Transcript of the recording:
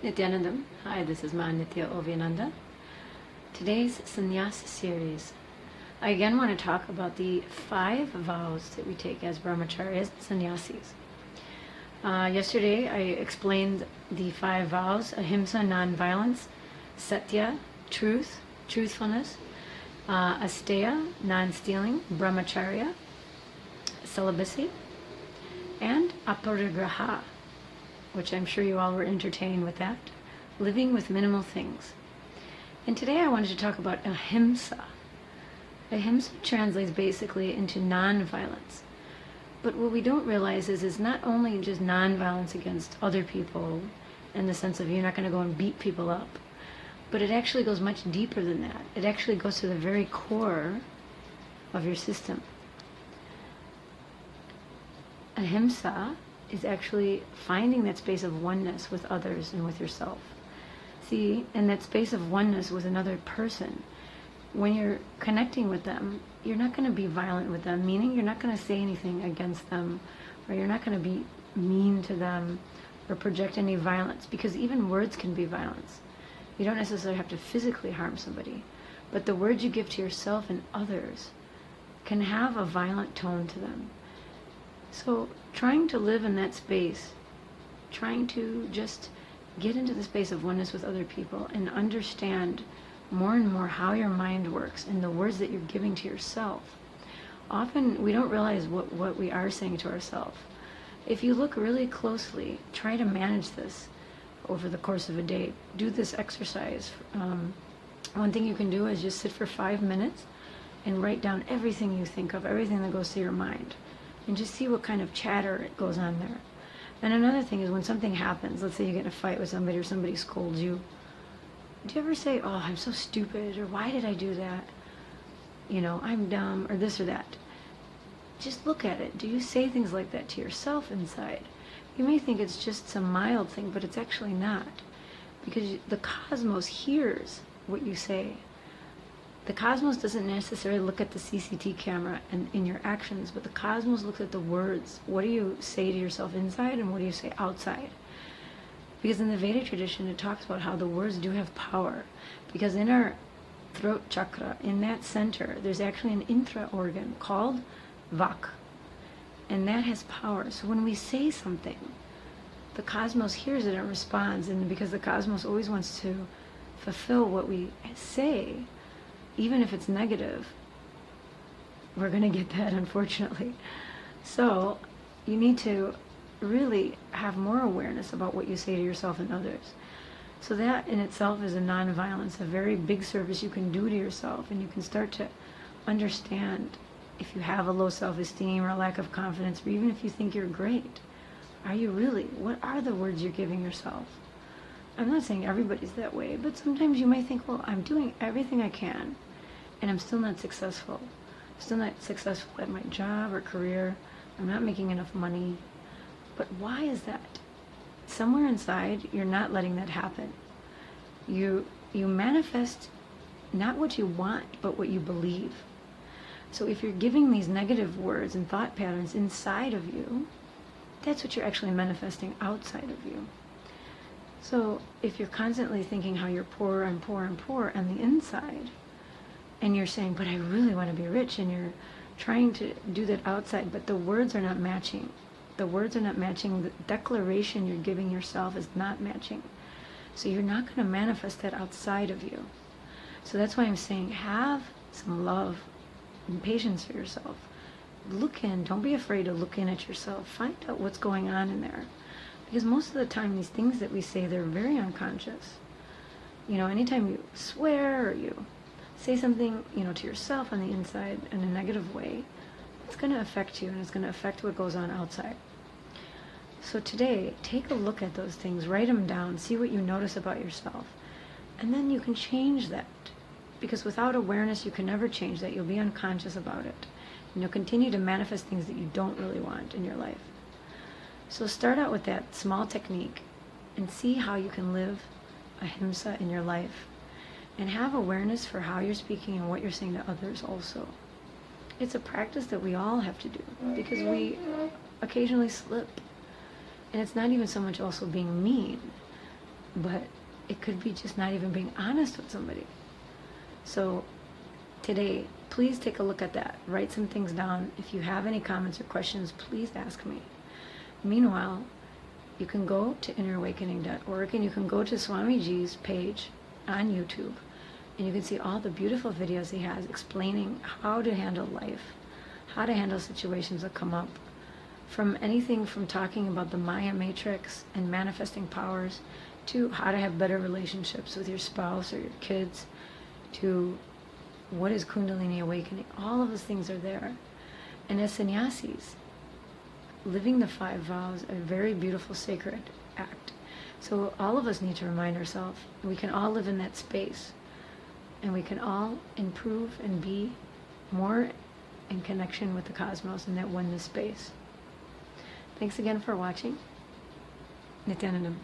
Nityanandam. Hi, this is Ma Nitya Ovyananda. Today's Sannyas series. I again want to talk about the 5 vows that we take as brahmacharyas, sannyasis. Yesterday I explained the 5 vows: Ahimsa, non-violence; Satya, truth, truthfulness; Asteya, non-stealing; brahmacharya, celibacy; and Aparigraha, which I'm sure you all were entertained with that, living with minimal things. And today I wanted to talk about Ahimsa. Ahimsa translates basically into non-violence. But what we don't realize is it's not only just non-violence against other people in the sense of you're not going to go and beat people up, but it actually goes much deeper than that. It actually goes to the very core of your system. Ahimsa is actually finding that space of oneness with others and with yourself. See, and that space of oneness with another person, when you're connecting with them, you're not going to be violent with them, meaning you're not going to say anything against them, or you're not going to be mean to them or project any violence, because even words can be violence. You don't necessarily have to physically harm somebody, but the words you give to yourself and others can have a violent tone to them. So trying to live in that space, trying to just get into the space of oneness with other people and understand more and more how your mind works and the words that you're giving to yourself. Often we don't realize what we are saying to ourselves. If you look really closely, try to manage this over the course of a day. Do this exercise. One thing you can do is just sit for 5 minutes and write down everything you think of, everything that goes through your mind, and just see what kind of chatter goes on there. And another thing is when something happens, let's say you get in a fight with somebody or somebody scolds you, do you ever say, oh, I'm so stupid, or why did I do that? You know, I'm dumb, or this or that. Just look at it. Do you say things like that to yourself inside? You may think it's just some mild thing, but it's actually not. Because the cosmos hears what you say. The cosmos doesn't necessarily look at the CCT camera and in your actions, but the cosmos looks at the words. What do you say to yourself inside and what do you say outside? Because in the Vedic tradition it talks about how the words do have power. Because in our throat chakra, in that center, there's actually an intra organ called Vak. And that has power. So when we say something, the cosmos hears it and responds. And because the cosmos always wants to fulfill what we say, even if it's negative, we're going to get that, unfortunately. So you need to really have more awareness about what you say to yourself and others. So that in itself is a non-violence, a very big service you can do to yourself, and you can start to understand if you have a low self-esteem or a lack of confidence, or even if you think you're great. Are you really? What are the words you're giving yourself? I'm not saying everybody's that way, but sometimes you might think, well, I'm doing everything I can, and I'm still not successful. I'm still not successful at my job or career. I'm not making enough money. But why is that? Somewhere inside, you're not letting that happen. You manifest not what you want, but what you believe. So if you're giving these negative words and thought patterns inside of you, that's what you're actually manifesting outside of you. So if you're constantly thinking how you're poor and poor and poor on the inside, and you're saying, but I really want to be rich, and you're trying to do that outside, but the words are not matching. The words are not matching. The declaration you're giving yourself is not matching. So you're not going to manifest that outside of you. So that's why I'm saying have some love and patience for yourself. Look in. Don't be afraid to look in at yourself. Find out what's going on in there. Because most of the time, these things that we say, they're very unconscious. You know, anytime you swear or you say something, you know, to yourself on the inside in a negative way, it's going to affect you, and it's going to affect what goes on outside. So today, take a look at those things, write them down, see what you notice about yourself, and then you can change that. Because without awareness, you can never change that. You'll be unconscious about it. And you'll continue to manifest things that you don't really want in your life. So start out with that small technique and see how you can live ahimsa in your life. And have awareness for how you're speaking and what you're saying to others also. It's a practice that we all have to do because we occasionally slip. And it's not even so much also being mean. but it could be just not even being honest with somebody. So today, please take a look at that. Write some things down. If you have any comments or questions, please ask me. Meanwhile, you can go to innerawakening.org and you can go to Swamiji's page on YouTube, and you can see all the beautiful videos he has explaining how to handle life, how to handle situations that come up, from anything from talking about the Maya matrix and manifesting powers, to how to have better relationships with your spouse or your kids, to what is Kundalini awakening. All of those things are there. And as sannyasis, living the 5 vows, a very beautiful sacred act. So all of us need to remind ourselves we can all live in that space, and we can all improve and be more in connection with the cosmos in that oneness space. Thanks again for watching. Nityanandam.